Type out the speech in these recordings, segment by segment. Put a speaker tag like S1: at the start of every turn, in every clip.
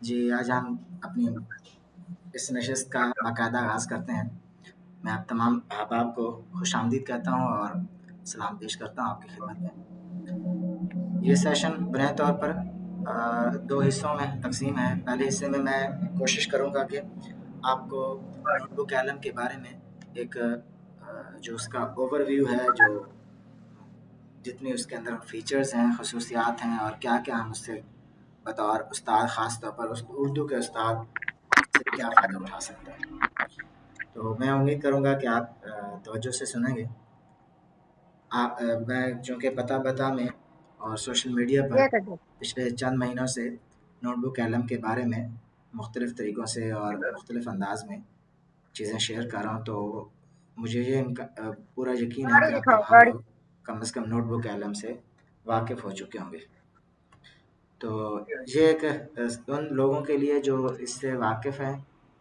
S1: جی آج ہم اپنی اس نشست کا باقاعدہ آغاز کرتے ہیں۔ میں آپ تمام احباب کو خوش آمدید کہتا ہوں اور سلام پیش کرتا ہوں آپ کی خدمت میں۔ یہ سیشن بنیادی طور پر دو حصوں میں تقسیم ہے۔ پہلے حصے میں میں کوشش کروں گا کہ آپ کو نوٹ بک عالم کے بارے میں ایک جو اس کا اوور ویو ہے، جو جتنی اس کے اندر فیچرز ہیں، خصوصیات ہیں، اور کیا کیا ہم اس سے بطور استاد، خاص طور پر اردو کے استاد سے کیا فائدہ اٹھا سکتے ہیں۔ تو میں امید کروں گا کہ آپ توجہ سے سنیں گے۔ میں چونکہ پتہ میں اور سوشل میڈیا پر پچھلے چند مہینوں سے نوٹ بک عالم کے بارے میں مختلف طریقوں سے اور مختلف انداز میں چیزیں شیئر کر رہا ہوں، تو مجھے یہ پورا یقین ہے کہ آپ تمام لوگ کم از کم نوٹ بک عالم سے واقف ہو چکے ہوں گے۔ تو یہ ایک ان لوگوں کے لیے جو اس سے واقف ہیں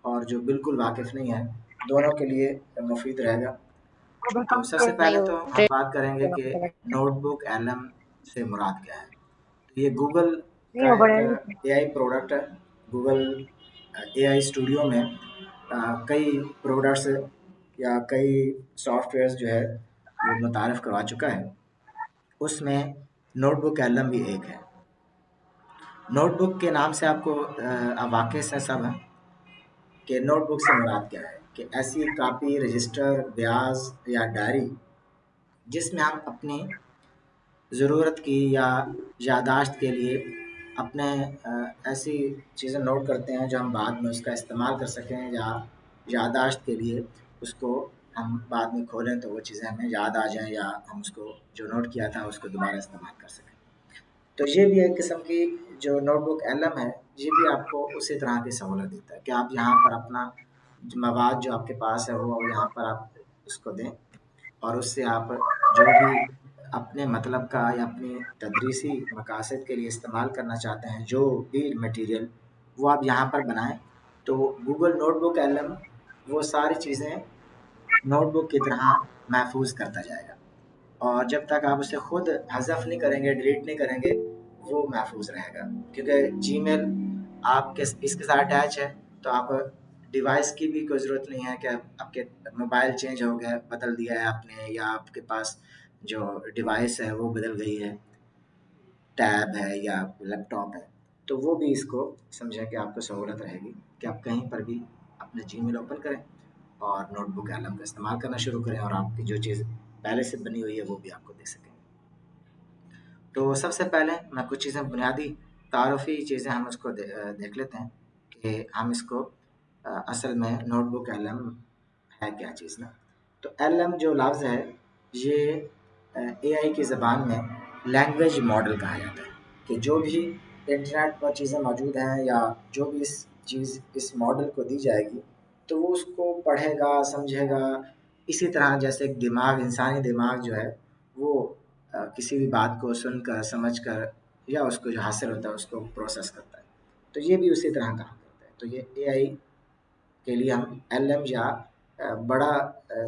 S1: اور جو بالکل واقف نہیں ہیں، دونوں کے لیے مفید رہے گا۔ تو سب سے پہلے تو ہم بات کریں گے کہ نوٹ بک عالم سے مراد کیا ہے۔ یہ گوگل کا ایک اے آئی پروڈکٹ ہے۔ گوگل اے آئی اسٹوڈیو میں کئی پروڈکٹس یا کئی سافٹ ویئرز جو ہے وہ متعارف کروا چکا ہے۔ اس میں نوٹ بک عالم بھی ایک ہے۔ نوٹ بک کے نام سے آپ کو واقف ہے سب ہیں کہ نوٹ بک سے مراد کیا ہے، کہ ایسی کاپی، رجسٹر، بیاض یا ڈائری جس میں ہم اپنی ضرورت کی یا یادداشت کے لیے اپنے ایسی چیزیں نوٹ کرتے ہیں جو ہم بعد میں اس کا استعمال کر سکیں، یا یادداشت کے لیے اس کو ہم بعد میں کھولیں تو وہ چیزیں ہمیں یاد آ جائیں، یا ہم اس کو جو نوٹ کیا تھا اس کو دوبارہ استعمال کر سکیں۔ تو یہ بھی ایک قسم کی جو نوٹ بک عالم ہے، یہ بھی آپ کو اسی طرح کی سہولت دیتا ہے کہ آپ یہاں پر اپنا مواد جو آپ کے پاس ہے وہ یہاں پر آپ اس کو دیں، اور اس سے آپ جو بھی اپنے مطلب کا یا اپنی تدریسی مقاصد کے لیے استعمال کرنا چاہتے ہیں، جو بھی مٹیریل وہ آپ یہاں پر بنائیں، تو گوگل نوٹ بک عالم وہ ساری چیزیں نوٹ بک کی طرح محفوظ کرتا جائے گا، اور جب تک آپ اسے خود حذف نہیں کریں گے، ڈیلیٹ نہیں کریں گے، وہ محفوظ رہے گا۔ کیونکہ جی میل آپ کے اس کے ساتھ اٹیچ ہے، تو آپ ڈیوائس کی بھی کوئی ضرورت نہیں ہے کہ آپ کے موبائل چینج ہو گیا، بدل دیا ہے آپ نے، یا آپ کے پاس جو ڈیوائس ہے وہ بدل گئی ہے، ٹیب ہے یا لیپ ٹاپ ہے، تو وہ بھی اس کو سمجھیں کہ آپ کو سہولت رہے گی کہ آپ کہیں پر بھی اپنے جی میل اوپن کریں اور نوٹ بک عالم کا استعمال کرنا شروع کریں، اور آپ کی جو چیز پہلے سے بنی ہوئی ہے وہ بھی آپ کو دیکھ سکیں۔ تو سب سے پہلے میں کچھ چیزیں بنیادی تعارفی چیزیں ہم اس کو دیکھ لیتے ہیں کہ ہم اس کو اصل میں نوٹ بک عالم ہے کیا چیز نا۔ تو عالم جو لفظ ہے یہ اے آئی کی زبان میں لینگویج ماڈل کہا جاتا ہے، کہ جو بھی انٹرنیٹ پر چیزیں موجود ہیں یا جو بھی اس ماڈل کو دی جائے گی، تو وہ اس کو پڑھے گا، سمجھے گا، اسی طرح جیسے ایک دماغ، انسانی دماغ جو ہے وہ کسی بھی بات کو سن کر، سمجھ کر، یا اس کو جو حاصل ہوتا ہے اس کو پروسیس کرتا ہے، تو یہ بھی اسی طرح کام کرتا ہے۔ تو یہ اے آئی کے لیے ہم ایل ایم یا بڑا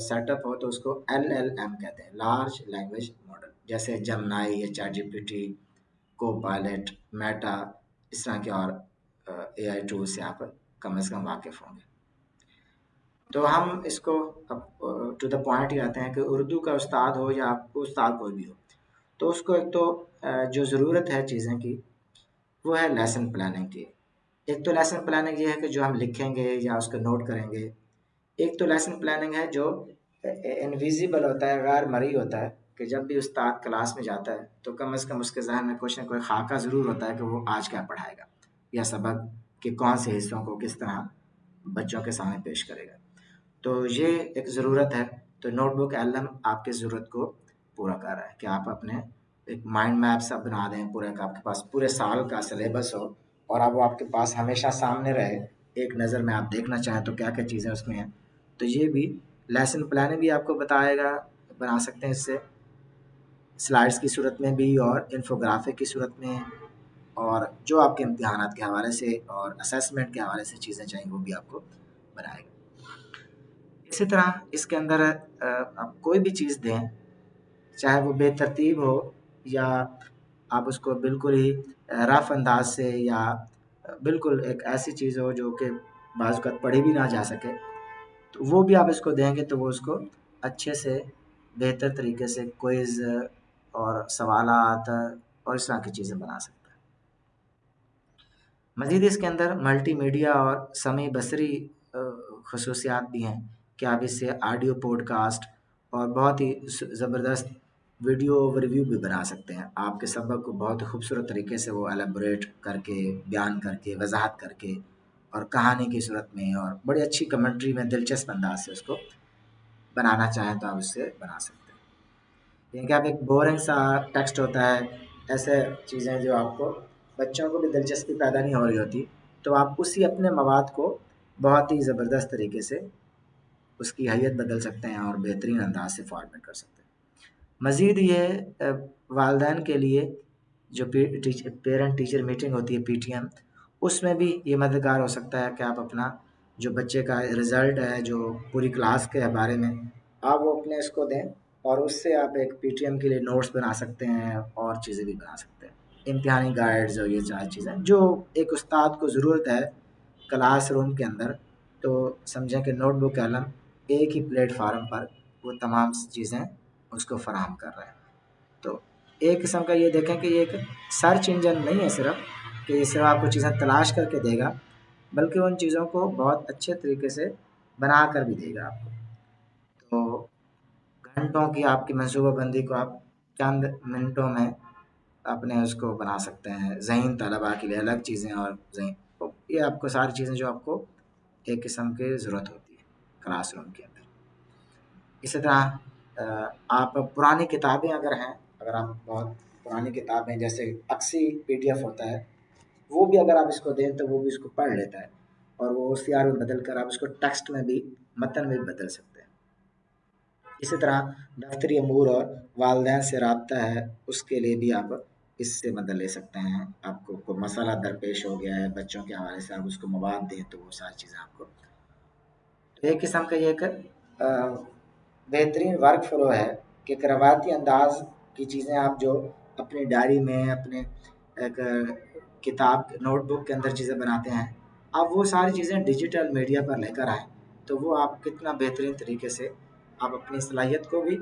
S1: سیٹ اپ ہو تو اس کو ایل ایل ایم کہتے ہیں، لارج لینگویج ماڈل، جیسے جمنائی یا چیٹ جی پی ٹی، کو پائلٹ، میٹا، اس طرح کے اور اے آئی ٹول سے آپ کم از کم واقف ہوں گے۔ تو ہم اس کو ٹو دا پوائنٹ ہی آتے ہیں کہ اردو کا استاد ہو یا استاد کوئی بھی ہو، تو اس کو ایک تو جو ضرورت ہے چیزیں کی وہ ہے لیسن پلاننگ کی۔ ایک تو لیسن پلاننگ یہ ہے کہ جو ہم لکھیں گے یا اس کو نوٹ کریں گے۔ ایک تو لیسن پلاننگ ہے جو انویزیبل ہوتا ہے، غیر مرئی ہوتا ہے، کہ جب بھی استاد کلاس میں جاتا ہے تو کم از کم اس کے ذہن میں کچھ نہ کوئی خاکہ ضرور ہوتا ہے کہ وہ آج کیا پڑھائے گا، یا سبق کے کون سے حصوں کو کس طرح بچوں کے سامنے پیش کرے گا۔ تو یہ ایک ضرورت ہے۔ تو نوٹ بک عالم آپ کی ضرورت کو پورا کر رہا ہے کہ آپ اپنے ایک مائنڈ میپ سب بنا دیں پورے کا، آپ کے پاس پورے سال کا سلیبس ہو اور اب وہ آپ کے پاس ہمیشہ سامنے رہے، ایک نظر میں آپ دیکھنا چاہیں تو کیا کیا چیزیں اس میں ہیں۔ تو یہ بھی لیسن پلاننگ بھی آپ کو بتائے گا، بنا سکتے ہیں اس سے سلائڈس کی صورت میں بھی اور انفوگرافک کی صورت میں، اور جو آپ کے امتحانات کے حوالے سے اور اسیسمنٹ کے حوالے سے چیزیں چاہیں وہ بھی آپ کو بنائے گا۔ اسی طرح اس کے اندر آپ کوئی بھی چیز دیں، چاہے وہ بے ترتیب ہو یا آپ اس کو بالکل ہی رف انداز سے یا بالکل ایک ایسی چیز ہو جو کہ بعض اوقات پڑھی بھی نہ جا سکے، تو وہ بھی آپ اس کو دیں گے تو وہ اس کو اچھے سے بہتر طریقے سے کوئز اور سوالات اور اس طرح کی چیزیں بنا سکتا ہے۔ مزید اس کے اندر ملٹی میڈیا اور سمعی بصری خصوصیات بھی ہیں کہ آپ اس سے آڈیو پوڈ کاسٹ اور بہت ہی زبردست ویڈیو ریویو بھی بنا سکتے ہیں۔ آپ کے سبق کو بہت خوبصورت طریقے سے وہ ایلیبوریٹ کر کے، بیان کر کے، وضاحت کر کے اور کہانی کی صورت میں اور بڑی اچھی کمنٹری میں دلچسپ انداز سے اس کو بنانا چاہیں تو آپ اس سے بنا سکتے ہیں۔ یعنی کہ آپ ایک بورنگ سا ٹیکسٹ ہوتا ہے، ایسے چیزیں جو آپ کو بچوں کو بھی دلچسپی پیدا نہیں ہو رہی ہوتی، تو آپ اسی اپنے مواد کو بہت ہی زبردست طریقے سے اس کی حیت بدل سکتے ہیں اور بہترین انداز سے فارمیٹ کر سکتے ہیں۔ مزید یہ والدین کے لیے جو پیرنٹ ٹیچر میٹنگ ہوتی ہے PTM، اس میں بھی یہ مددگار ہو سکتا ہے کہ آپ اپنا جو بچے کا رزلٹ ہے جو پوری کلاس کے بارے میں آپ وہ اپنے اس کو دیں، اور اس سے آپ ایک PTM کے لیے نوٹس بنا سکتے ہیں اور چیزیں بھی بنا سکتے ہیں، امتحانی گائیڈز اور یہ چار چیزیں جو ایک استاد کو ضرورت ہے کلاس روم کے اندر، تو سمجھیں کہ نوٹ بک قلم ایک ہی پلیٹ فارم پر وہ تمام چیزیں اس کو فراہم کر رہے ہیں۔ تو ایک قسم کا یہ دیکھیں کہ یہ ایک سرچ انجن نہیں ہے صرف کہ یہ صرف آپ کو چیزیں تلاش کر کے دے گا، بلکہ ان چیزوں کو بہت اچھے طریقے سے بنا کر بھی دے گا آپ کو۔ تو گھنٹوں کی آپ کی منصوبہ بندی کو آپ چند منٹوں میں اپنے اس کو بنا سکتے ہیں۔ ذہین طلباء کے لیے الگ چیزیں اور ذہین، یہ آپ کو ساری چیزیں جو آپ کو ایک قسم کی ضرورت ہوتی ہے کلاس روم کے اندر۔ اسی طرح آپ پرانی کتابیں اگر آپ بہت پرانی کتابیں جیسے اکسی PDF ہوتا ہے، وہ بھی اگر آپ اس کو دیں تو وہ بھی اس کو پڑھ لیتا ہے، اور وہ OCR میں بدل کر آپ اس کو ٹیکسٹ میں بھی، متن میں بھی بدل سکتے ہیں۔ اسی طرح دفتری امور اور والدین سے رابطہ ہے، اس کے لیے بھی آپ اس سے مدد لے سکتے ہیں۔ آپ کو کوئی مسئلہ درپیش ہو گیا ہے بچوں کے حوالے سے، آپ اس کو مواد دیں تو وہ ساری چیزیں آپ کو، ایک قسم کا یہ ایک بہترین ورک فلو ہے کہ ایک روایتی انداز کی چیزیں آپ جو اپنی ڈائری میں، اپنے ایک کتاب نوٹ بک کے اندر چیزیں بناتے ہیں، آپ وہ ساری چیزیں ڈیجیٹل میڈیا پر لے کر آئیں تو وہ آپ کتنا بہترین طریقے سے آپ اپنی صلاحیت کو بھی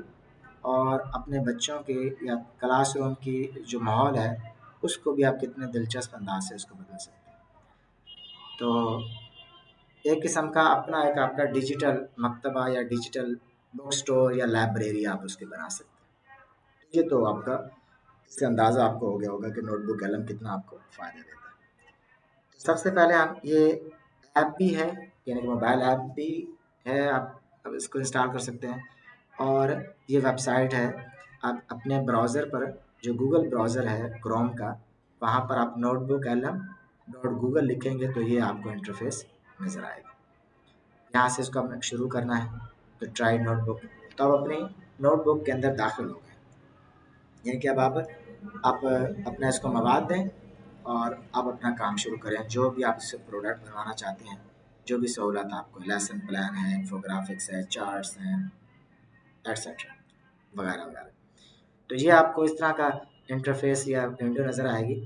S1: اور اپنے بچوں کے یا کلاس روم کی جو ماحول ہے اس کو بھی آپ کتنے دلچسپ انداز سے اس کو بدل سکتے ہیں۔ تو ایک قسم کا اپنا ایک آپ کا ڈیجیٹل مکتبہ یا ڈیجیٹل بک سٹور یا لائبریری آپ اس کے بنا سکتے ہیں۔ یہ تو آپ کا اس سے اندازہ آپ کو ہو گیا ہوگا کہ نوٹ بک قلم کتنا آپ کو فائدہ دیتا ہے۔ سب سے پہلے ہم یہ ایپ بھی ہے، یعنی کہ موبائل ایپ بھی ہے، آپ اس کو انسٹال کر سکتے ہیں، اور یہ ویب سائٹ ہے۔ آپ اپنے براؤزر پر جو گوگل براؤزر ہے کروم کا، وہاں پر آپ نوٹ بک قلم.گوگل لکھیں گے تو یہ آپ کو انٹرفیس نظر آئے گا۔ یہاں سے اس کو شروع کرنا ہے تو ٹرائی نوٹ بک، تو آپ اپنی نوٹ بک کے اندر داخل ہو گئے، یعنی کہ اب آپ اپنا اس کو مواد دیں اور آپ اپنا کام شروع کریں، جو بھی آپ اس سے پروڈکٹ بنوانا چاہتے ہیں، جو بھی سہولت آپ کو، لیسن پلان ہے، انفوگرافکس ہے، چارٹس ہیں، ایٹسٹرا وغیرہ وغیرہ، تو یہ آپ کو اس طرح کا انٹرفیس یا ونڈو نظر آئے گی۔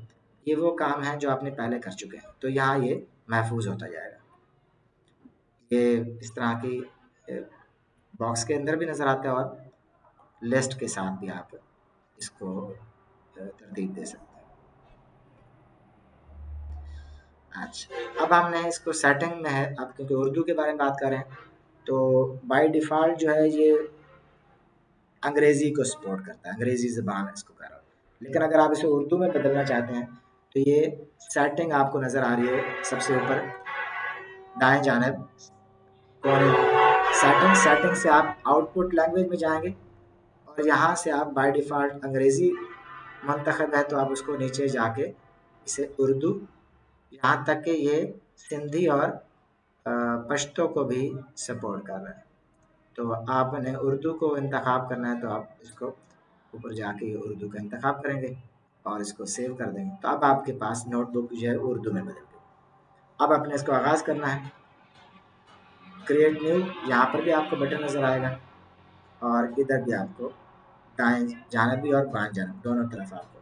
S1: یہ وہ کام ہیں جو آپ نے پہلے کر چکے ہیں، تو یہاں یہ محفوظ ہوتا جائے گا۔ یہ اس طرح کی باکس کے اندر بھی نظر آتا ہے اور لسٹ کے ساتھ بھی آپ اس کو ترتیب دے سکتے ہیں۔ اچھا، اب ہم نے اس کو سیٹنگ میں ہے، اب کیونکہ اردو کے بارے میں بات کر رہے ہیں تو بائی ڈیفالٹ جو ہے یہ انگریزی کو سپورٹ کرتا ہے، انگریزی زبان اس کو کر رہا ہے، لیکن اگر آپ اسے اردو میں بدلنا چاہتے ہیں تو یہ سیٹنگ آپ کو نظر آ رہی ہے سب سے اوپر دائیں جانب، سیٹنگ سے آپ آؤٹ پٹ لینگویج میں جائیں گے، اور یہاں سے آپ بائی ڈیفالٹ انگریزی منتخب ہے تو آپ اس کو نیچے جا کے اسے اردو، یہاں تک کہ یہ سندھی اور پشتو کو بھی سپورٹ کر رہا ہے، تو آپ نے اردو کو انتخاب کرنا ہے تو آپ اس کو اوپر جا کے اردو کا انتخاب کریں گے اور اس کو سیو کر دیں گے، تو اب آپ کے پاس نوٹ بک جو ہے اردو میں بدل گئی۔ اب آپ نے اس کو آغاز کرنا ہے، کریٹ نیو، یہاں پر بھی آپ کو بٹن نظر آئے گا، اور ادھر بھی آپ کو دائیں جانب بھی اور بائیں جانب دونوں طرف آپ کو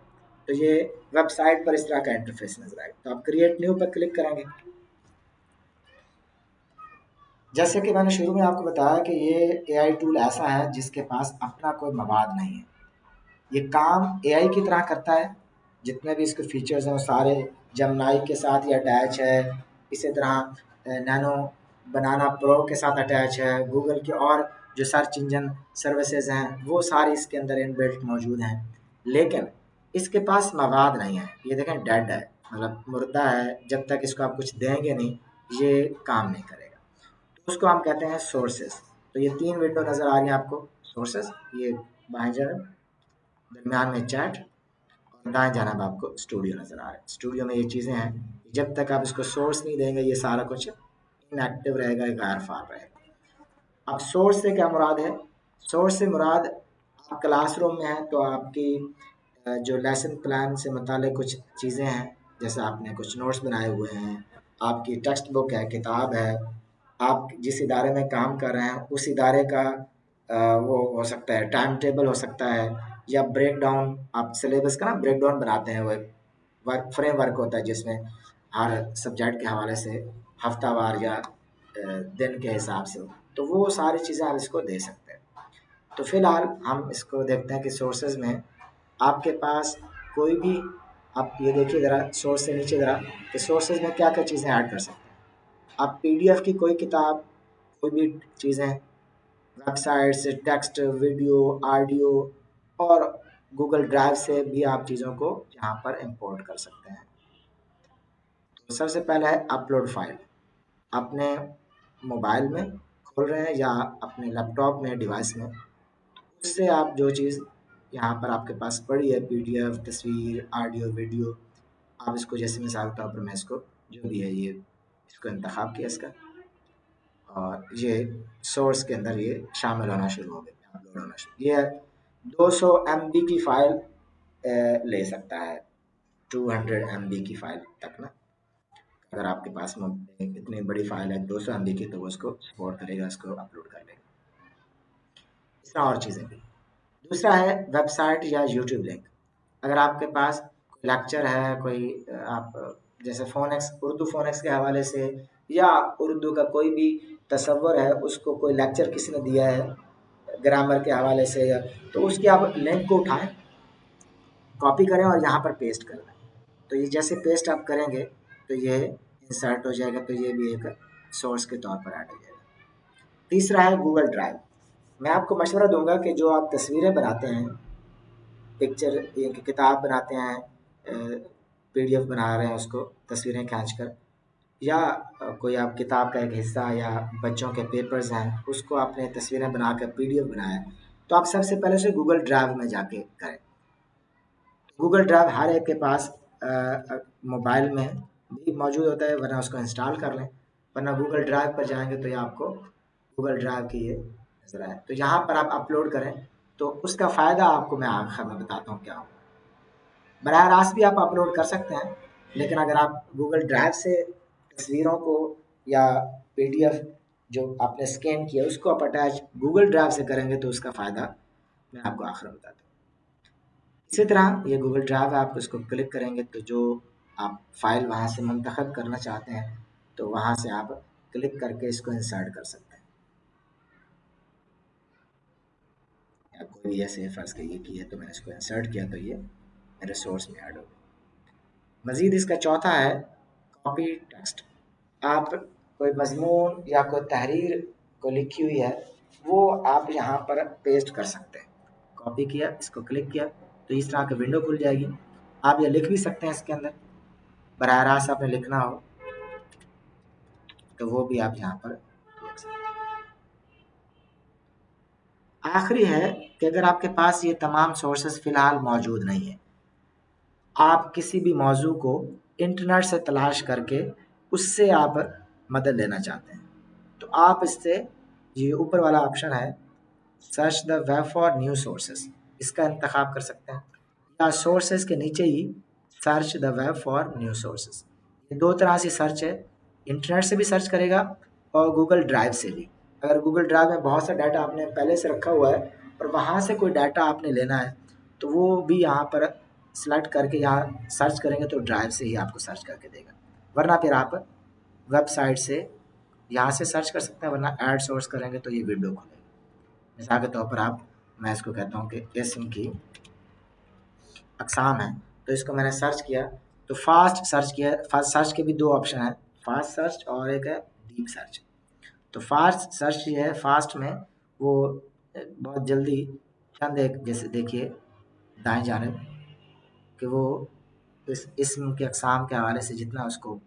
S1: تو یہ ویب سائٹ پر اس طرح کا انٹرفیس نظر آئے. تو آپ کریٹ نیو پر کلک کریں گے. جیسے کہ میں نے شروع میں آپ کو بتایا کہ یہ اے آئی ٹول ایسا ہے جس کے پاس اپنا کوئی مواد نہیں ہے. یہ کام اے آئی کی طرح کرتا ہے. جتنے بھی اس کے فیچرز ہیں وہ سارے جمنائی کے ساتھ یہ اٹیچ ہے. اسی طرح نینو بنانا پرو کے ساتھ اٹیچ ہے. گوگل کے اور جو سرچ انجن سروسز ہیں وہ ساری اس کے اندر ان بلٹ موجود ہیں. لیکن اس کے پاس مواد نہیں ہے. یہ دیکھیں ڈیڈ ہے، مطلب مردہ ہے. جب تک اس کو آپ کچھ دیں گے نہیں یہ کام نہیں کرے گا. تو اس کو ہم کہتے ہیں سورسز. تو یہ 3 ونڈو نظر آ رہی ہیں آپ کو. سورسز یہ بائیں جانب، درمیان میں چیٹ، اور دائیں جانب آپ کو اسٹوڈیو نظر آ رہا ہے. اسٹوڈیو میں یہ چیزیں ہیں. جب تک آپ اس کو سورس نہیں دیں گے یہ سارا کچھ انیکٹیو رہے گا، غیر فعال رہے گا. اب سورس سے کیا مراد ہے؟ سورس سے مراد آپ کلاس روم میں ہیں تو آپ کی جو لیسن پلان سے متعلق کچھ چیزیں ہیں، جیسے آپ نے کچھ نوٹس بنائے ہوئے ہیں، آپ کی ٹیکسٹ بک ہے، کتاب ہے، آپ جس ادارے میں کام کر رہے ہیں اس ادارے کا وہ ہو سکتا ہے ٹائم ٹیبل ہو سکتا ہے، یا بریک ڈاؤن آپ سلیبس کا نا بریک ڈاؤن بناتے ہیں. وہ ورک فریم ورک ہوتا ہے جس میں ہر سبجیکٹ کے حوالے سے ہفتہ وار یا دن کے حساب سے، تو وہ ساری چیزیں آپ اس کو دے سکتے ہیں. تو فی الحال ہم اس کو دیکھتے ہیں کہ سورسز میں آپ کے پاس کوئی بھی، آپ یہ دیکھیے ذرا سورس سے نیچے ذرا کہ سورسز میں کیا کیا چیزیں ایڈ کر سکتے ہیں. آپ پی ڈی ایف کی کوئی کتاب، کوئی بھی چیزیں، ویب سائٹ سے ٹیکسٹ، ویڈیو، آڈیو، اور گوگل ڈرائیو سے بھی آپ چیزوں کو یہاں پر امپورٹ کر سکتے ہیں. تو سب سے پہلے ہے اپلوڈ فائل. اپنے موبائل میں کھول رہے ہیں یا اپنے لیپ ٹاپ میں ڈیوائس میں، اس سے آپ جو چیز یہاں پر آپ کے پاس پڑی ہے، پی ڈی ایف، تصویر، آڈیو، ویڈیو، آپ اس کو جیسے مثال کے طور پر میں اس کو جو بھی ہے یہ اس کو انتخاب کیا اس کا، اور یہ سورس کے اندر یہ شامل ہونا شروع ہو گیا، اپلوڈ ہونا شروع. یہ 200 MB کی فائل لے سکتا ہے، 200 MB کی فائل تک نا. اگر آپ کے پاس اتنی بڑی فائل ہے 200 MB کی تو وہ اس کو سپورٹ کرے گا، اس کو اپلوڈ کر لے گا. اس طرح اور چیزیں بھی. دوسرا ہے ویب سائٹ یا یوٹیوب لنک. اگر آپ کے پاس کوئی لیکچر ہے، کوئی آپ جیسے فونیکس، اردو فونیکس کے حوالے سے، یا اردو کا کوئی بھی تصور ہے، اس کو کوئی لیکچر کسی نے دیا ہے گرامر کے حوالے سے، یا تو اس کی آپ لنک کو اٹھائیں، کاپی کریں اور یہاں پر پیسٹ کر دیں. تو یہ جیسے پیسٹ آپ کریں گے تو یہ انسرٹ ہو جائے گا، تو یہ بھی ایک سورس کے طور پر ایڈ ہو جائے گا. تیسرا ہے گوگل ڈرائیو. میں آپ کو مشورہ دوں گا کہ جو آپ تصویریں بناتے ہیں، پکچر کتاب بناتے ہیں، پی ڈی ایف بنا رہے ہیں، اس کو تصویریں کھینچ کر، یا کوئی آپ کتاب کا ایک حصہ یا بچوں کے پیپرز ہیں اس کو آپ نے تصویریں بنا کر پی ڈی ایف بنایا، تو آپ سب سے پہلے سے گوگل ڈرائیو میں جا کے کریں. گوگل ڈرائیو ہر ایک کے پاس موبائل میں بھی موجود ہوتا ہے، ورنہ اس کو انسٹال کر لیں. ورنہ گوگل ڈرائیو پر جائیں گے تو یہ آپ کو گوگل ڈرائیو کی یہ نظر آئے. تو یہاں پر آپ اپلوڈ کریں تو اس کا فائدہ آپ کو میں آخر میں بتاتا ہوں کیا ہوگا. براہ راست بھی آپ اپلوڈ کر سکتے ہیں، لیکن اگر آپ گوگل ڈرائیو سے تصویروں کو یا پی ڈی ایف جو آپ نے اسکین کیا اس کو آپ اٹیچ گوگل ڈرائیو سے کریں گے تو اس کا فائدہ میں آپ کو آخر میں بتاتا ہوں. اسی طرح یہ گوگل ڈرائیو آپ اس کو کلک کریں گے تو جو آپ فائل وہاں سے منتخب کرنا چاہتے ہیں تو وہاں سے آپ کلک کر کے اس کو انسرٹ کر سکتے ہیں. کوئی ایسے فرض کے یہ کی ہے تو میں نے اس کو انسرٹ کیا تو یہ میرے سورس میں ایڈ ہو گیا. مزید اس کا چوتھا ہے کاپی ٹیکسٹ. آپ کوئی مضمون یا کوئی تحریر کو لکھی ہوئی ہے وہ آپ یہاں پر پیسٹ کر سکتے ہیں. کاپی کیا، اس کو کلک کیا تو اس طرح کی ونڈو کھل جائے گی. آپ یہ لکھ بھی سکتے ہیں اس کے اندر، براہ راست آپ نے لکھنا ہو تو وہ بھی آپ یہاں پر لکھ سکتے ہیں. آخری ہے کہ اگر آپ کے پاس یہ تمام سورسز فی الحال موجود نہیں ہیں، آپ کسی بھی موضوع کو انٹرنیٹ سے تلاش کر کے اس سے آپ مدد لینا چاہتے ہیں، تو آپ اس سے یہ اوپر والا آپشن ہے search the web for new sources, اس کا انتخاب کر سکتے ہیں، یا سورسز کے نیچے ہی search the web for new sources. یہ دو طرح سے سرچ ہے، انٹرنیٹ سے بھی سرچ کرے گا اور گوگل ڈرائیو سے بھی. اگر گوگل ڈرائیو میں بہت سا ڈیٹا آپ نے پہلے سے رکھا ہوا ہے اور وہاں سے کوئی ڈیٹا آپ نے لینا ہے تو وہ بھی یہاں پر سلیکٹ کر کے یہاں سرچ کریں گے تو ڈرائیو سے ہی آپ کو سرچ کر کے دے گا، ورنہ پھر آپ ویب سائٹ سے یہاں سے سرچ کر سکتے ہیں، ورنہ ایڈ سورس کریں گے تو یہ ونڈو کھلے گی۔ مثال کے طور پر میں اس کو کہتا ہوں کہ اسم کی اقسام ہیں، تو اس کو میں نے سرچ کیا تو فاسٹ سرچ کیا۔ فاسٹ سرچ کے بھی دو آپشن ہیں، فاسٹ سرچ اور ایک ہے ڈیپ سرچ۔ تو فاسٹ سرچ یہ ہے، فاسٹ میں وہ بہت جلدی چند ایک جیسے دیکھیے دائیں جانب کہ وہ اس اسم کے اقسام کے حوالے سے جتنا اس کو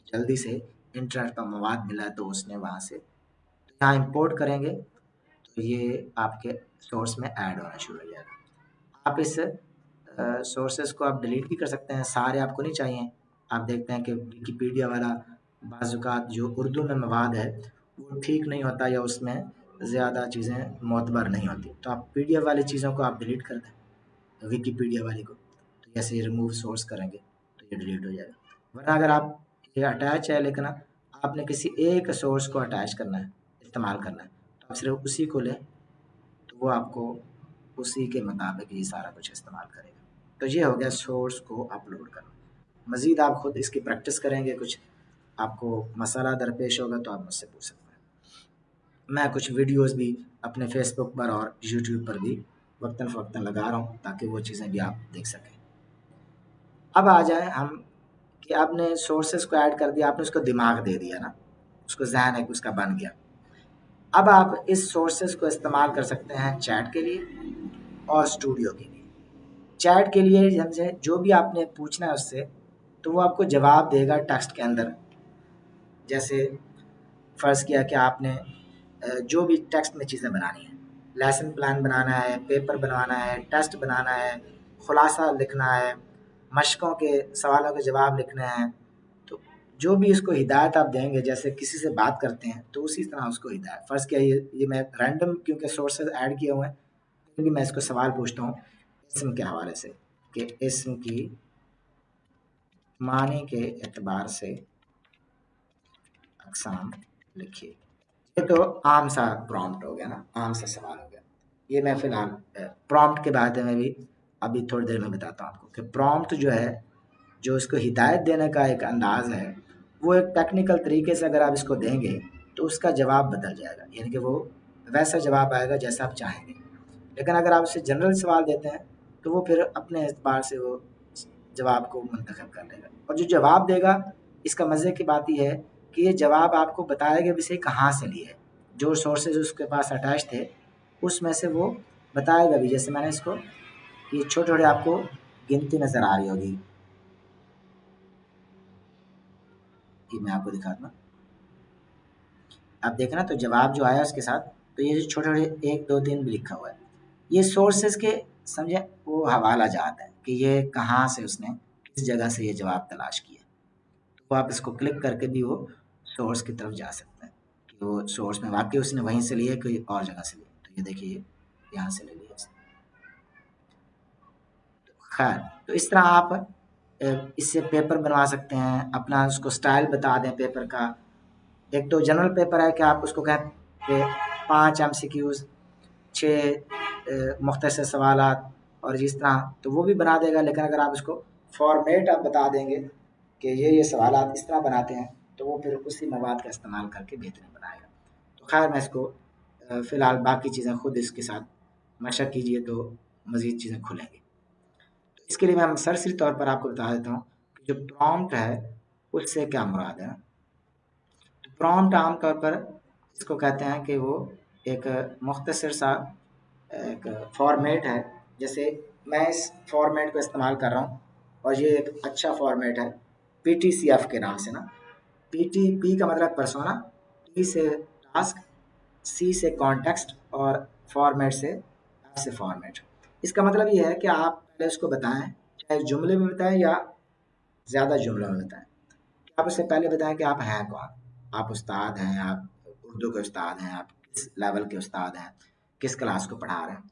S1: جلدی سے انٹرنیٹ پر مواد ملا ہے تو اس نے وہاں سے یہاں امپورٹ کریں گے تو یہ آپ کے سورس میں ایڈ ہونا شروع ہو جائے گا۔ آپ اس سورسز کو آپ ڈیلیٹ بھی کر سکتے ہیں، سارے آپ کو نہیں چاہیے۔ آپ دیکھتے ہیں کہ ویکیپیڈیا والا بعض اوقات جو اردو میں مواد ہے وہ ٹھیک نہیں ہوتا یا اس میں زیادہ چیزیں معتبر نہیں ہوتی، تو آپ پی ڈی ایف والی چیزوں کو آپ ڈیلیٹ کر دیں، ویکیپیڈیا والی کو، تو جیسے ریموو سورس کریں گے تو یہ ڈیلیٹ ہو جائے گا۔ ورنہ اگر آپ یہ اٹیچ ہے لیکن آپ نے کسی ایک سورس کو اٹیچ کرنا ہے، استعمال کرنا ہے، تو آپ صرف اسی کو لیں تو وہ آپ کو اسی کے مطابق یہ سارا کچھ استعمال کرے گا۔ تو یہ ہو گیا سورس کو اپلوڈ کرنا۔ مزید آپ خود اس کی پریکٹس کریں گے، کچھ آپ کو مسئلہ درپیش ہوگا تو آپ مجھ سے پوچھ سکتے ہیں۔ میں کچھ ویڈیوز بھی اپنے فیس بک پر اور یوٹیوب پر بھی وقتاً فوقتاً لگا رہا ہوں تاکہ وہ چیزیں بھی آپ دیکھ سکیں۔ اب آ جائیں ہم کہ آپ نے سورسز کو ایڈ کر دیا، آپ نے اس کو دماغ دے دیا نا، اس کو ذہن ایک اس کا بن گیا۔ اب آپ اس سورسز کو استعمال کر سکتے ہیں چیٹ کے لیے اور اسٹوڈیو کے لیے۔ چیٹ کے لیے جو بھی آپ نے پوچھنا ہے اس سے تو وہ آپ کو جواب دے گا ٹیکسٹ کے اندر۔ جیسے فرض کیا کہ آپ نے جو بھی ٹیکسٹ میں چیزیں بنانی ہیں، لیسن پلان بنانا ہے، پیپر بنوانا ہے، ٹیسٹ بنانا ہے، خلاصہ لکھنا ہے، مشقوں کے سوالوں کے جواب لکھنے ہیں، تو جو بھی اس کو ہدایت آپ دیں گے، جیسے کسی سے بات کرتے ہیں تو اسی طرح اس کو ہدایت۔ فرض کیا یہ میں رینڈم کیونکہ سورسز ایڈ کیے ہوئے ہیں کیونکہ میں اس کو سوال پوچھتا ہوں اسم کے حوالے سے کہ اسم کی معنی کے اعتبار سے اقسام لکھیے۔ یہ تو عام سا پرومپٹ ہو گیا نا، عام سا سوال ہو گیا۔ یہ میں فی الحال پرومپٹ کے بارے میں بھی ابھی تھوڑی دیر میں بتاتا ہوں آپ کو کہ پرومپٹ جو ہے، جو اس کو ہدایت دینے کا ایک انداز ہے، وہ ایک ٹیکنیکل طریقے سے اگر آپ اس کو دیں گے تو اس کا جواب بدل جائے گا، یعنی کہ وہ ویسا جواب آئے گا جیسا آپ چاہیں گے۔ لیکن اگر آپ اسے جنرل سوال دیتے ہیں تو وہ پھر اپنے اعتبار سے وہ جواب کو منتخب کر لے گا، اور جو جواب دے گا اس کا مزے کی بات یہ ہے کہ یہ جواب آپ کو بتائے گا بھی صحیح کہاں سے لیے، جو سورسز اس کے پاس اٹیچ تھے اس میں سے وہ بتائے گا بھی۔ جیسے میں نے اس کو یہ چھوٹے چھوٹے آپ کو گنتی نظر آ رہی ہوگی، یہ میں آپ کو دکھاتا ہوں، آپ دیکھیں نا تو جواب جو آیا اس کے ساتھ، تو یہ جو چھوٹے چھوٹے 1 2 3 بھی لکھا ہوا ہے، یہ سورسز کے سمجھے وہ حوالہ جات ہے کہ یہ کہاں سے اس نے کس جگہ سے یہ جواب تلاش کیا، تو آپ اس کو کلک کر کے بھی وہ سورس کی طرف جا سکتے ہیں کہ وہ سورس میں واقعی اس نے وہیں سے لیے کوئی اور جگہ سے لیے، تو یہ دیکھیے یہاں سے لے لیا اس نے۔ خیر، تو اس طرح آپ اس سے پیپر بنوا سکتے ہیں، اپنا اس کو سٹائل بتا دیں پیپر کا۔ ایک تو جنرل پیپر ہے کہ آپ اس کو کہیں کہ 5 MCQs 6 مختصر سوالات اور جس طرح، تو وہ بھی بنا دے گا۔ لیکن اگر آپ اس کو فارمیٹ آپ بتا دیں گے کہ یہ سوالات اس طرح بناتے ہیں تو وہ پھر اسی مواد کا استعمال کر کے بہترین بنائے گا۔ تو خیر میں اس کو فی الحال باقی چیزیں خود اس کے ساتھ مشق کیجیے تو مزید چیزیں کھلیں گی۔ اس کے لیے میں سرسری طور پر آپ کو بتا دیتا ہوں کہ جو پرومپٹ ہے اس سے کیا مراد ہے۔ پرومپٹ عام طور پر اس کو کہتے ہیں کہ وہ ایک مختصر سا ایک فارمیٹ ہے، جیسے میں اس فارمیٹ کو استعمال کر رہا ہوں اور یہ ایک اچھا فارمیٹ ہے PTCF کے نام سے نا، پی کا مطلب پرسونا، ٹی سے ٹاسک، سی سے کانٹیکسٹ اور فارمیٹ سے ایف سے فارمیٹ۔ اس کا مطلب یہ ہے کہ آپ پہلے اس کو بتائیں، چاہے جملے میں بتائیں یا زیادہ جملوں میں بتائیں، آپ اس سے پہلے بتائیں کہ آپ ہیں کون، آپ استاد ہیں، آپ اردو کے استاد ہیں، آپ کس لیول کے استاد ہیں، کس کلاس کو پڑھا رہے ہیں۔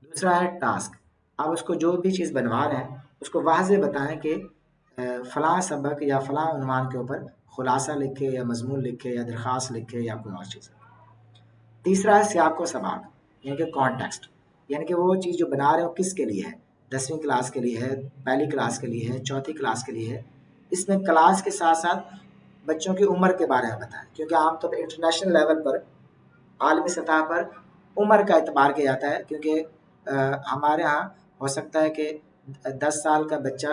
S1: دوسرا ہے ٹاسک، آپ اس کو جو بھی چیز بنوا رہے ہیں اس کو واضح بتائیں کہ فلاں سبق یا فلاں عنوان کے اوپر خلاصہ لکھے یا مضمون لکھے یا درخواست لکھے یا کوئی اور چیز۔ تیسرا ہے سیاق و سباق، یعنی کہ کانٹیکسٹ، یعنی کہ وہ چیز جو بنا رہے ہو کس کے لیے ہے، 10ویں کلاس کے لیے ہے، پہلی کلاس کے لیے ہے، چوتھی کلاس کے لیے ہے. اس میں کلاس کے ساتھ ساتھ بچوں کی عمر کے بارے میں بتائیں، کیونکہ عام طور پہ انٹرنیشنل لیول پر، عالمی سطح پر عمر کا اعتبار کیا جاتا ہے. کیونکہ ہمارے ہاں ہو سکتا ہے کہ 10 سال کا بچہ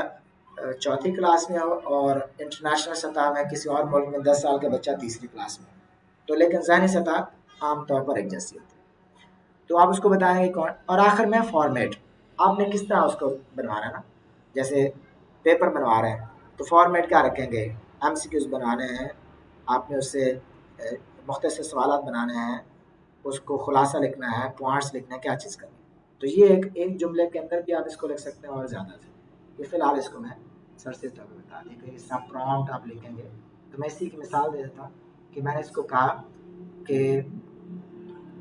S1: چوتھی کلاس میں ہو، اور انٹرنیشنل سطح میں کسی اور ملک میں 10 سال کا بچہ تیسری کلاس میں ہو. تو لیکن ذہنی سطح عام طور پر ایک جیسی ہوتی ہے. تو آپ اس کو بتائیں گے کون. اور آخر میں فارمیٹ، آپ نے کس طرح اس کو بنوانا ہے نا. جیسے پیپر بنوا رہے ہیں تو فارمیٹ کیا رکھیں گے، ایم سی کیوز بنانے ہیں، آپ نے اس سے مختصر سوالات بنانے ہیں، اس کو خلاصہ لکھنا ہے، پوائنٹس لکھنا ہے، کیا چیز کرنی ہے. تو یہ ایک جملے کے اندر بھی آپ اس کو لکھ سکتے ہیں اور زیادہ سے. کہ فی الحال اس کو میں سر سے طور بتا دیں کہ اس کا پرامپٹ آپ لکھیں گے. تو میں اسی کی مثال دے دیتا ہوں کہ میں نے اس کو کہا کہ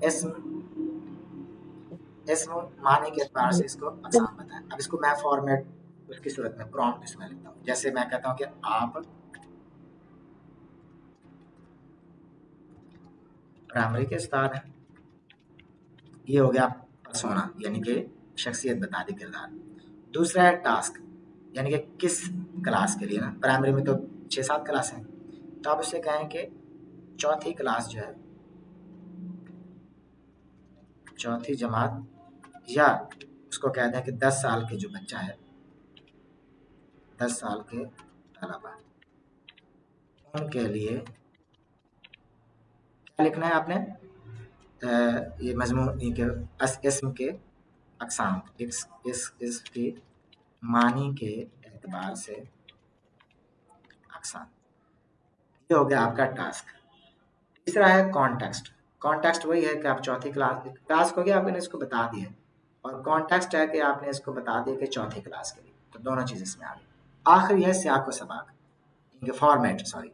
S1: اسم معنی کے اعتبار سے اس کو اقسام بتائیں. اب اس کو میں فارمیٹ اس کی صورت میں پرامپٹ اس میں لکھتا ہوں. جیسے میں کہتا ہوں کہ آپ پرائمری کے استاد ہیں. یہ ہو گیا پرسونا، یعنی کہ شخصیت بتا دی، کردار. دوسرا ہے ٹاسک، یعنی کہ کس کلاس کے لیے نا. پرائمری میں تو 6-7 کلاس ہیں، تو آپ اسے کہیں کہ چوتھی کلاس جو ہے، چوتھی جماعت، یا اس کو کہتے ہیں کہ 10 سال کے جو بچہ ہے، 10 سال کے طلبا، ان کے لیے کیا لکھنا ہے آپ نے. یہ مضمون کے اسم کے اقسام، اس کی معنی کے اعتبار سے اقسام. یہ ہو گیا آپ کا ٹاسک. تیسرا ہے کانٹیکسٹ. کانٹیکسٹ وہی ہے کہ آپ چوتھی کلاس، ٹاسک ہو گیا آپ نے اس کو بتا دیا، اور کانٹیکسٹ ہے کہ آپ نے اس کو بتا دیا کہ چوتھی کلاس کے لیے. تو دونوں چیز اس میں آ گئی. آخری ہے سیاق و سباق، فارمیٹ، سوری.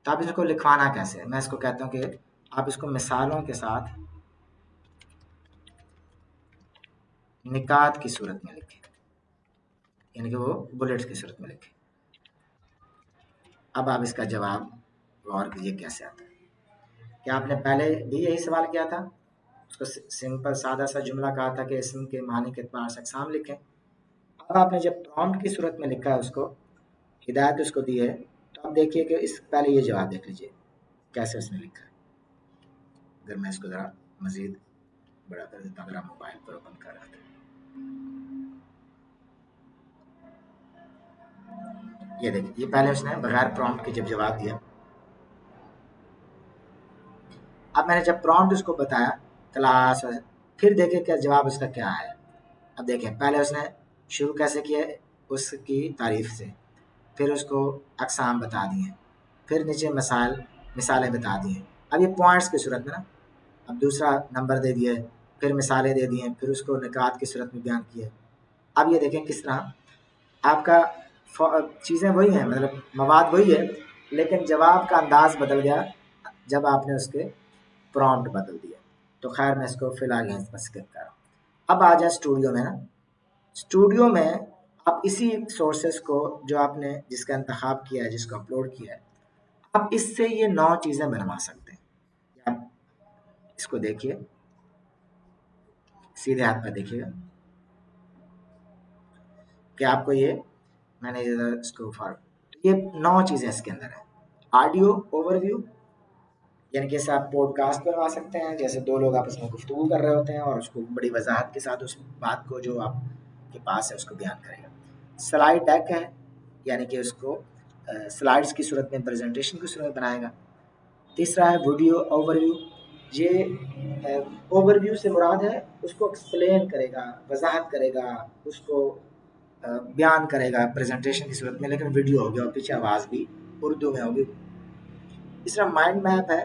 S1: تو آپ اس کو لکھوانا کیسے ہے. میں اس کو کہتا ہوں کہ آپ اس کو مثالوں کے ساتھ نکات کی صورت میں لکھیں، یعنی کہ وہ بلٹس کی صورت میں لکھیں. اب آپ اس کا جواب غور کیجیے کیسے آتا ہے. کہ آپ نے پہلے بھی یہی سوال کیا تھا، اس کو سمپل سادہ سا جملہ کہا تھا کہ اسم کے معنی کے اعتبار سے اقسام لکھیں. اب آپ نے جب پرامپٹ کی صورت میں لکھا ہے، اس کو ہدایت اس کو دی ہے، تو آپ دیکھیے کہ اس پہلے یہ جواب دیکھ لیجیے کیسے اس نے لکھا ہے. اگر میں اس کو ذرا مزید بڑا کر دیتا ہوں، ذرا موبائل پر اوپن کر رہا تھا. یہ دیکھیں، یہ پہلے اس نے بغیر پرامپٹ کے جب جواب دیا. اب میں نے جب پرامپٹ اس کو بتایا کلاس، پھر دیکھیں کہ جواب اس کا کیا ہے. اب دیکھیں پہلے اس نے شروع کیسے کیا، اس کی تعریف سے، پھر اس کو اقسام بتا دیے، پھر نیچے مثالیں بتا دیے. اب یہ پوائنٹس کی صورت میں نا، اب دوسرا نمبر دے دیے، پھر مثالیں دے دیے، پھر اس کو نکات کی صورت میں بیان کیے. اب یہ دیکھیں کس طرح آپ کا چیزیں وہی ہیں، مطلب مواد وہی ہے، لیکن جواب کا انداز بدل گیا جب آپ نے اس کے پرامپٹ بدل دیا. تو خیر میں اس کو فی الحال یہیں پر اسکپ کر رہا ہوں. اب آ جائیں اسٹوڈیو میں نا. اسٹوڈیو میں آپ اسی سورسز کو جو آپ نے جس کا انتخاب کیا ہے، جس کو اپلوڈ کیا ہے، آپ اس سے یہ 9 چیزیں بنوا سکتے ہیں. آپ اس کو دیکھیے، سیدھے ہاتھ پہ دیکھیے گا کہ آپ کو یہ، میں نے اس کو یہ 9 چیزیں اس کے اندر ہیں. آڈیو اوور ویو، یعنی کہ جیسے آپ پوڈ کاسٹ بنوا سکتے ہیں، جیسے 2 لوگ آپس میں گفتگو کر رہے ہوتے ہیں اور اس کو بڑی وضاحت کے ساتھ اس بات کو جو آپ کے پاس ہے اس کو بیان کرے گا. سلائڈ ڈیک ہے، یعنی کہ اس کو سلائڈز کی صورت میں، پریزنٹیشن کی صورت میں بنائے گا. تیسرا ہے ویڈیو اوور ویو. یہ اوور ویو سے مراد ہے اس کو ایکسپلین کرے گا، وضاحت کرے گا، اس کو بیان کرے گا پریزنٹیشن کی صورت میں، لیکن ویڈیو ہوگی اور پیچھے آواز بھی اردو میں ہوگی. تیسرا مائنڈ میپ ہے.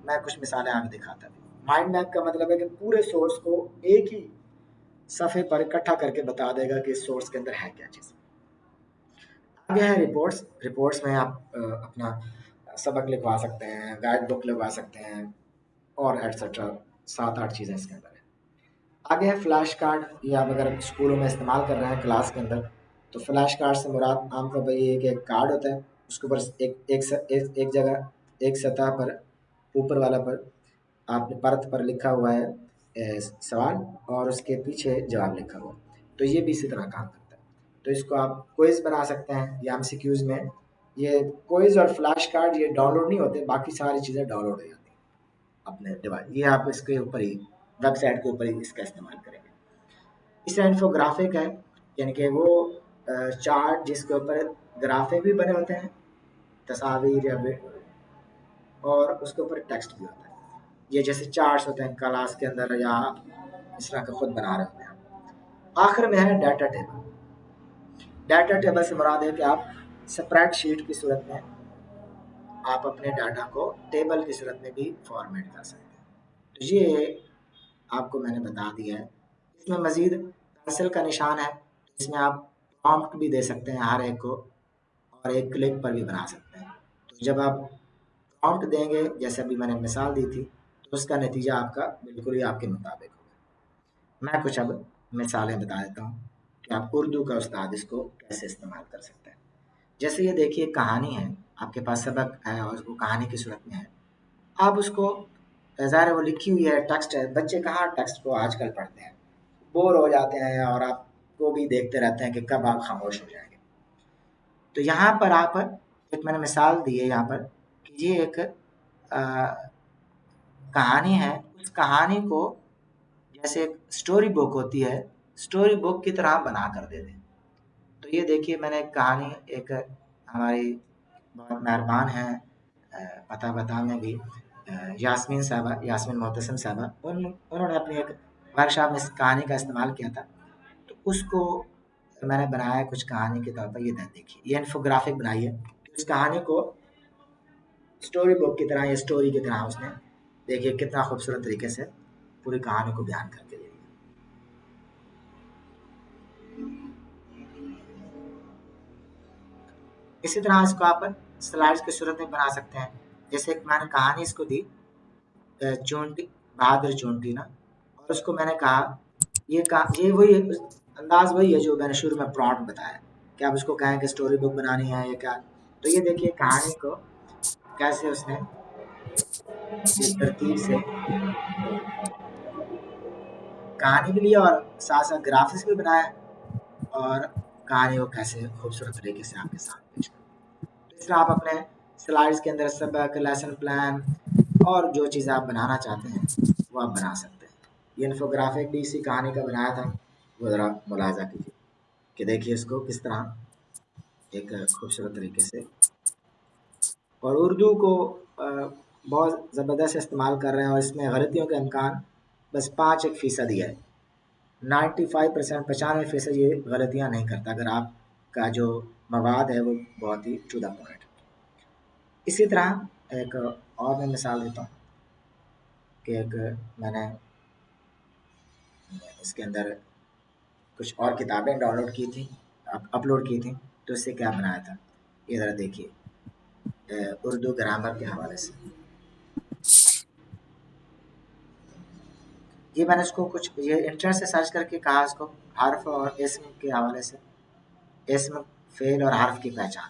S1: میں کچھ مثالیں آگے دکھاتا ہوں. مائنڈ میپ کا مطلب ہے کہ پورے سورس کو ایک ہی صفحے پر اکٹھا کر کے بتا دے گا کہ اس سورس کے اندر ہے کیا چیز. آگے ہے رپورٹس. رپورٹس میں آپ اپنا سبق لکھوا سکتے ہیں، گائیڈ بک لگوا سکتے ہیں، اور ایٹسٹرا 7-8 چیزیں اس کے اندر ہیں. آگے ہے فلیش کارڈ. یہ آپ اگر اسکولوں میں استعمال کر رہے ہیں کلاس کے اندر، تو فلیش کارڈ سے مراد عام طور پر یہ ہے کہ ایک کارڈ ہوتا ہے، اس کے اوپر ایک جگہ، ایک سطح پر، اوپر والا پر آپ نے پرت پر لکھا ہوا ہے سوال، اور اس کے پیچھے جواب لکھا ہوا. تو یہ بھی اسی طرح کام کرتا ہے. تو اس کو آپ کوئز بنا سکتے ہیں یا ایم سی کیوز میں. یہ کوئز اور فلیش کارڈ یہ ڈاؤن لوڈ نہیں ہوتے، باقی ساری چیزیں ڈاؤن لوڈ ہو جاتی ہیں اپنے ڈیوائس. یہ آپ اس کے اوپر ہی ویب سائٹ کے اوپر ہی اس کا استعمال کریں گے. اس طرح انفوگرافک ہے، یعنی کہ وہ چارٹ جس کے اوپر گرافک بھی بنے ہوتے ہیں، تصاویر یا اور اس کے اوپر ٹیکسٹ بھی ہوتا ہے. یہ جیسے چارٹس ہوتے ہیں کلاس کے اندر یا اس طرح کا خود بنا رہے ہوتے ہیں. آخر میں ہے ڈیٹا ٹیبل. ڈیٹا ٹیبل سے مراد ہے کہ آپ اسپریڈ شیٹ کی صورت میں آپ اپنے ڈاٹا کو ٹیبل کی صورت میں بھی فارمیٹ کر سکتے ہیں. تو یہ آپ کو میں نے بتا دیا ہے. اس میں مزید پینسل کا نشان ہے، اس میں آپ پرومپٹ بھی دے سکتے ہیں ہر ایک کو، اور ایک کلک پر بھی بنا سکتے ہیں. تو جب آپ پرومپٹ دیں گے، جیسے ابھی میں نے مثال دی تھی، تو اس کا نتیجہ آپ کا بالکل ہی آپ کے مطابق ہوگا. میں کچھ اب مثالیں بتا دیتا ہوں کہ آپ اردو کا استاد اس کو کیسے استعمال کر سکتے ہیں. جیسے یہ دیکھیے کہانی ہے، آپ کے پاس سبق ہے اور وہ کہانی کی صورت میں ہے. آپ اس کو ظاہر ہے وہ لکھی ہوئی ہے، ٹیکسٹ ہے. بچے کہاں ٹیکسٹ کو آج کل پڑھتے ہیں، بور ہو جاتے ہیں اور آپ کو بھی دیکھتے رہتے ہیں کہ کب آپ خاموش ہو جائیں گے. تو یہاں پر آپ ایک میں نے مثال دی ہے یہاں پر کہ یہ ایک کہانی ہے. اس کہانی کو جیسے ایک سٹوری بک ہوتی ہے، سٹوری بک کی طرح بنا کر دے دیں. تو یہ دیکھیے میں نے ایک کہانی، ایک ہماری بہت مہربان ہیں پتہ بتا میں بھی یاسمین صاحبہ، یاسمین معتصم صاحبہ، انہوں نے اپنی ایک ورکشاپ میں اس کہانی کا استعمال کیا تھا. تو اس کو میں نے بنایا ہے کچھ کہانی کے طور پر. یہ دیکھیے یہ انفوگرافک بنائی ہے. اس کہانی کو سٹوری بک کی طرح یا سٹوری کی طرح اس نے دیکھیے کتنا خوبصورت طریقے سے پوری کہانی کو بیان کر کے دے دیا. اسی طرح اس کو آپ سلائڈس کی صورت میں بنا سکتے ہیں. جیسے میں نے کہانی اس کو دی چونٹی، بہادر چونٹی نا، اور اس کو میں نے کہا یہ وہی انداز وہی ہے جو میں نے شروع میں پرومپٹ بتایا کہ آپ اس کو کہیں کہ سٹوری بک بنانی ہے یا کیا. تو یہ دیکھیے کہانی کو کیسے اس نے اس ترتیب سے کہانی بھی لیا اور ساتھ ساتھ گرافکس بھی بنایا اور کہانی کو کیسے خوبصورت طریقے سے آپ کے ساتھ پیش کریں. اس طرح آپ اپنے سلائڈس کے اندر سبق، لیسن پلان اور جو چیزیں آپ بنانا چاہتے ہیں وہ آپ بنا سکتے ہیں. یہ انفوگرافک بھی اسی کہانی کا بنایا تھا، وہ ذرا ملاحظہ کیجیے کہ دیکھیے اس کو کس طرح ایک خوبصورت طریقے سے. اور اردو کو بہت زبردست استعمال کر رہے ہیں اور اس میں غلطیوں کا امکان بس 5% ہی ہے. 95%، 95% یہ غلطیاں نہیں کرتا اگر آپ کا جو مواد ہے وہ بہت ہی ٹو دا پوائنٹ. اسی طرح ایک اور میں مثال دیتا ہوں کہ ایک میں نے اس کے اندر کچھ اور کتابیں ڈاؤن لوڈ کی تھیں، اپلوڈ کی تھیں. تو اس سے کیا بنایا تھا یہ ذرا دیکھیے اردو گرامر کے حوالے سے. یہ میں نے اس کو کچھ یہ انٹرنیٹ سے سرچ کر کے کہا اس کو حرف اور اسم کے حوالے سے، اسم، فعل اور حرف کی پہچان.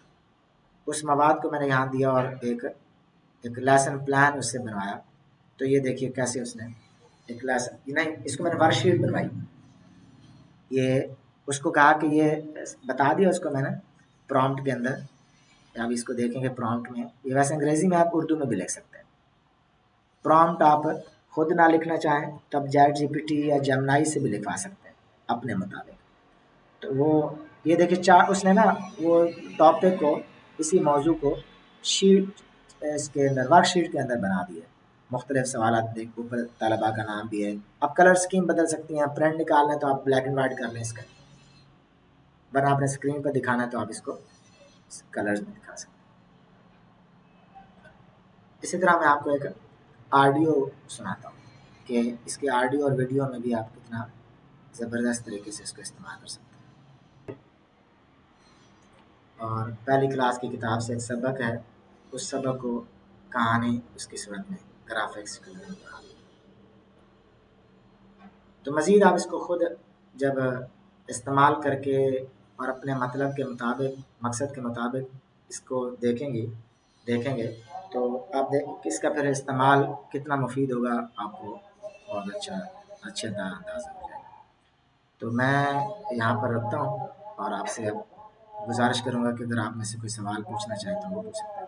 S1: اس مواد کو میں نے یہاں دیا اور ایک لیسن پلان اس سے بنوایا. تو یہ دیکھیے کیسے اس نے ایک لیسن، نہیں اس کو میں نے ورک شیٹ بنوائی. یہ اس کو کہا کہ یہ بتا دیا اس کو میں نے پرومپٹ کے اندر. اب اس کو دیکھیں گے پرومپٹ میں، یہ ویسے انگریزی میں آپ اردو میں بھی لکھ سکتے ہیں. پرومپٹ آپ خود نہ لکھنا چاہیں تب چیٹ جی پی ٹی یا جمنائی سے بھی لکھوا سکتے ہیں اپنے مطابق. تو وہ یہ دیکھیے اس نے نا وہ ٹاپک کو، اسی موضوع کو شیٹ اس کے اندر ورک شیٹ کے اندر بنا دیا. مختلف سوالات دیکھ، اوپر طلباء کا نام بھی ہے. آپ کلر اسکیم بدل سکتی ہیں، پرنٹ نکالنا ہے تو آپ بلیک اینڈ وائٹ کر لیں اس کا، ورنہ آپ نے اسکرین پر دکھانا ہے تو آپ اس کو کلرز میں دکھا سکتے ہیں. اسی طرح میں آپ کو ایک آڈیو سناتا ہوں کہ اس کے آڈیو اور ویڈیو میں بھی آپ کتنا زبردست طریقے سے اس کو استعمال کر سکتے ہیں. اور پہلی کلاس کی کتاب سے ایک سبق ہے، اس سبق کو کہانی اس کی صورت میں گرافکس کے ذریعے بنا دیا. تو مزید آپ اس کو خود جب استعمال کر کے اور اپنے مطلب کے مطابق، مقصد کے مطابق اس کو دیکھیں گے تو آپ اس کا پھر استعمال کتنا مفید ہوگا آپ کو بہت اچھا اندازہ ہو جائے گا. تو میں یہاں پر رکھتا ہوں، اور آپ سے اب گزارش کروں گا کہ اگر آپ میں سے کوئی سوال پوچھنا چاہیں تو وہ پوچھ سکتے ہیں۔